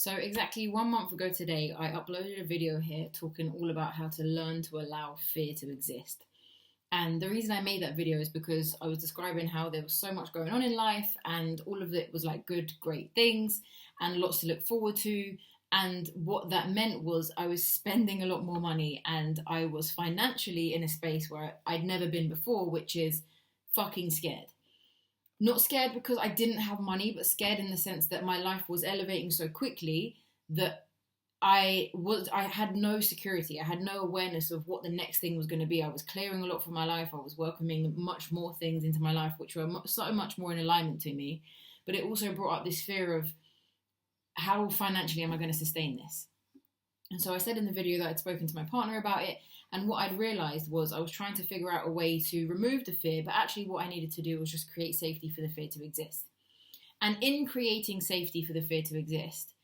So exactly 1 month ago today, I uploaded a video here talking all about how to learn to allow fear to exist. And the reason I made that video is because I was describing how there was so much going on in life and all of it was like good, great things and lots to look forward to. And what that meant was I was spending a lot more money and I was financially in a space where I'd never been before, which is fucking scared. Not scared because I didn't have money, but scared in the sense that my life was elevating so quickly that I had no security. I had no awareness of what the next thing was going to be. I was clearing a lot from my life. I was welcoming much more things into my life, which were so much more in alignment to me. But it also brought up this fear of how financially am I going to sustain this? And so I said in the video that I'd spoken to my partner about it. And what I'd realized was I was trying to figure out a way to remove the fear, but actually what I needed to do was just create safety for the fear to exist. And in creating safety for the fear to exist,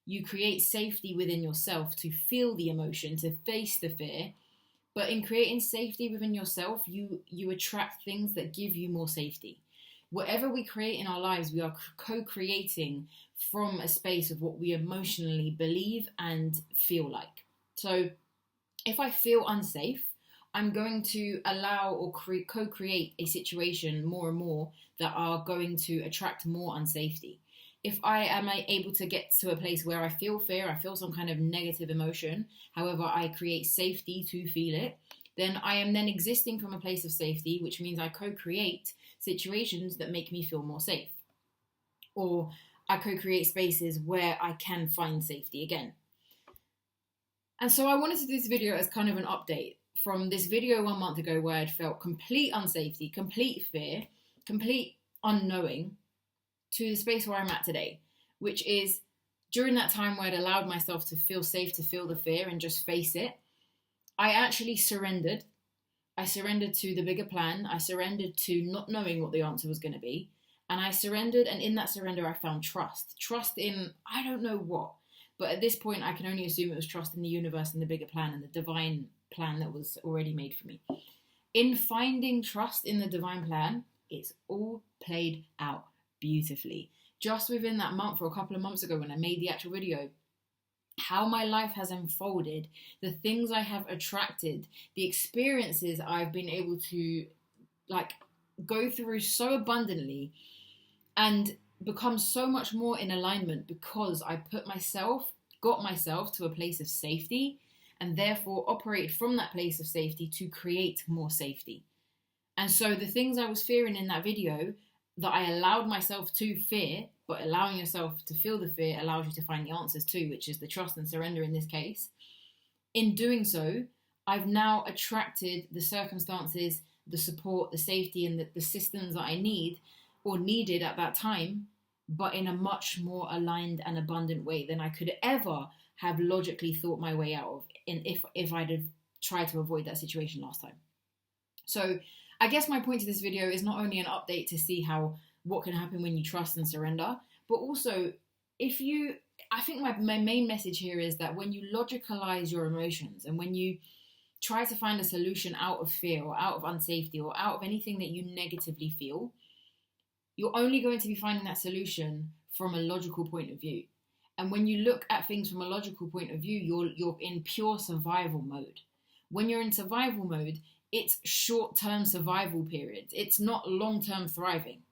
you create safety within yourself to feel the emotion, to face the fear. But in creating safety within yourself, you attract things that give you more safety. Whatever we create in our lives, we are co-creating from a space of what we emotionally believe and feel like. So if I feel unsafe, I'm going to allow or co-create a situation more and more that are going to attract more unsafety. If I am able to get to a place where I feel fear, I feel some kind of negative emotion, however, I create safety to feel it, then I am then existing from a place of safety, which means I co-create situations that make me feel more safe. Or I co-create spaces where I can find safety again. And so I wanted to do this video as kind of an update from this video 1 month ago where I'd felt complete unsafety, complete fear, complete unknowing, to the space where I'm at today, which is during that time where I'd allowed myself to feel safe, to feel the fear and just face it, I actually surrendered. I surrendered to the bigger plan. I surrendered to not knowing what the answer was going to be. And I surrendered, and in that surrender, I found trust. Trust in, I don't know what. But at this point, I can only assume it was trust in the universe and the bigger plan and the divine plan that was already made for me. In finding trust in the divine plan, it's all played out beautifully. Just within that month or a couple of months ago when I made the actual video, how my life has unfolded, the things I have attracted, the experiences I've been able to go through so abundantly and become so much more in alignment because I got myself to a place of safety and therefore operated from that place of safety to create more safety. And so the things I was fearing in that video that I allowed myself to fear, but allowing yourself to feel the fear allows you to find the answers too, which is the trust and surrender in this case. In doing so, I've now attracted the circumstances, the support, the safety, and the systems that I need or needed at that time, but in a much more aligned and abundant way than I could ever have logically thought my way out of if I'd have tried to avoid that situation last time. So I guess my point to this video is not only an update to see what can happen when you trust and surrender, but also I think my main message here is that when you logicalize your emotions and when you try to find a solution out of fear or out of unsafety or out of anything that you negatively feel, you're only going to be finding that solution from a logical point of view. And when you look at things from a logical point of view, you're in pure survival mode. When you're in survival mode, it's short-term survival periods. It's not long-term thriving.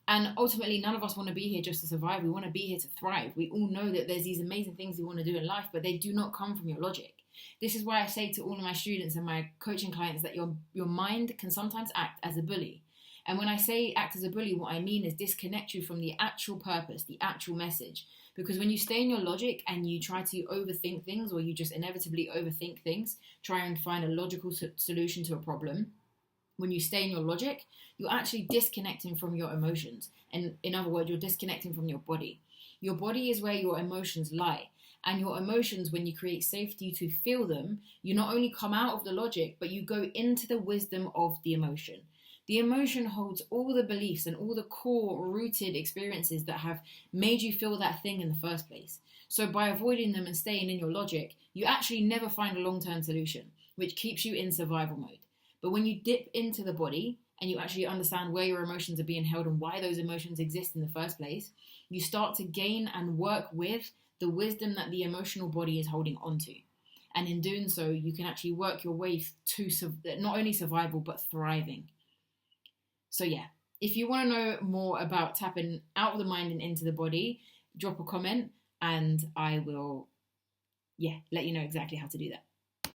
And ultimately, none of us want to be here just to survive. We want to be here to thrive. We all know that there's these amazing things we want to do in life, but they do not come from your logic. This is why I say to all of my students and my coaching clients that your mind can sometimes act as a bully. And when I say act as a bully, what I mean is disconnect you from the actual purpose, the actual message. Because when you stay in your logic and you try to overthink things or you just inevitably overthink things, try and find a logical solution to a problem, when you stay in your logic, you're actually disconnecting from your emotions. And in other words, you're disconnecting from your body. Your body is where your emotions lie. And your emotions, when you create safety to feel them, you not only come out of the logic, but you go into the wisdom of the emotion. The emotion holds all the beliefs and all the core rooted experiences that have made you feel that thing in the first place. So by avoiding them and staying in your logic, you actually never find a long-term solution, which keeps you in survival mode. But when you dip into the body and you actually understand where your emotions are being held and why those emotions exist in the first place, you start to gain and work with the wisdom that the emotional body is holding onto. And in doing so, you can actually work your way to not only survival, but thriving. So yeah, if you want to know more about tapping out of the mind and into the body, drop a comment and I will, let you know exactly how to do that.